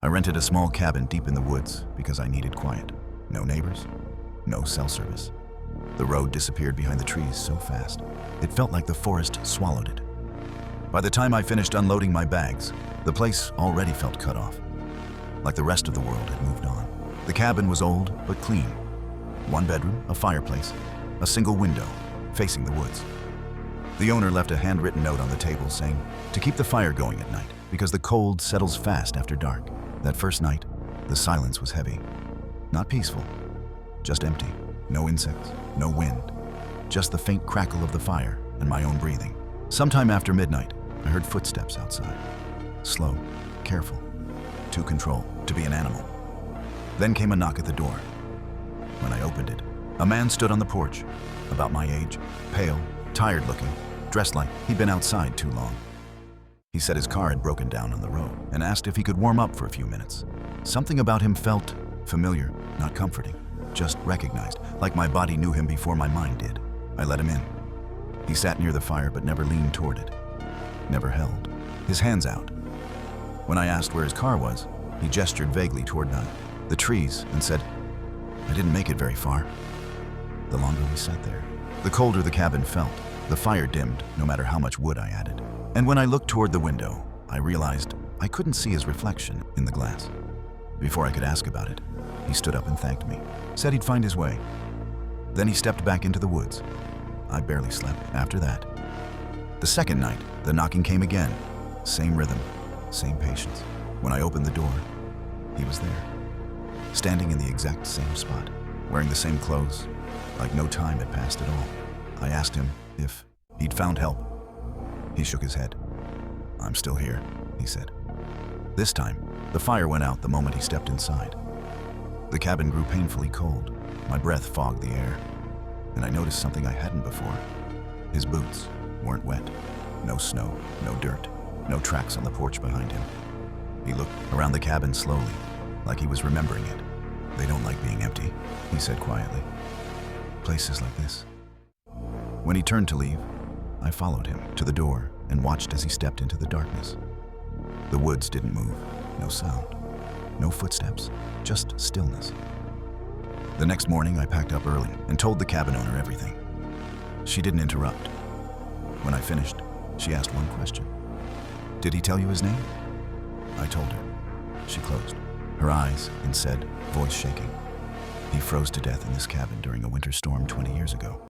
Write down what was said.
I rented a small cabin deep in the woods because I needed quiet. No neighbors, no cell service. The road disappeared behind the trees so fast, it felt like the forest swallowed it. By the time I finished unloading my bags, the place already felt cut off, like the rest of the world had moved on. The cabin was old but clean. One bedroom, a fireplace, a single window facing the woods. The owner left a handwritten note on the table saying to keep the fire going at night because the cold settles fast after dark. That first night, the silence was heavy. Not peaceful, just empty. No insects, no wind, just the faint crackle of the fire and my own breathing. Sometime after midnight, I heard footsteps outside. Slow, careful, too controlled to be an animal. Then came a knock at the door. When I opened it, a man stood on the porch, about my age, pale, tired looking, dressed like he'd been outside too long. He said his car had broken down on the road and asked if he could warm up for a few minutes. Something about him felt familiar, not comforting, just recognized, like my body knew him before my mind did. I let him in. He sat near the fire but never leaned toward it, never held his hands out. When I asked where his car was, he gestured vaguely toward the trees and said, "I didn't make it very far." The longer we sat there, the colder the cabin felt. The fire dimmed no matter how much wood I added. And when I looked toward the window, I realized I couldn't see his reflection in the glass. Before I could ask about it, he stood up and thanked me, said he'd find his way. Then he stepped back into the woods. I barely slept after that. The second night, the knocking came again. Same rhythm, same patience. When I opened the door, he was there, standing in the exact same spot, wearing the same clothes, like no time had passed at all. I asked him if he'd found help. He shook his head. "I'm still here," he said. This time, the fire went out the moment he stepped inside. The cabin grew painfully cold. My breath fogged the air, and I noticed something I hadn't before. His boots weren't wet. No snow, no dirt, no tracks on the porch behind him. He looked around the cabin slowly, like he was remembering it. "They don't like being empty," he said quietly. "Places like this." When he turned to leave, I followed him to the door and watched as he stepped into the darkness. The woods didn't move, no sound, no footsteps, just stillness. The next morning, I packed up early and told the cabin owner everything. She didn't interrupt. When I finished, she asked one question. "Did he tell you his name?" I told her. She closed her eyes and said, voice shaking, "He froze to death in this cabin during a winter storm 20 years ago."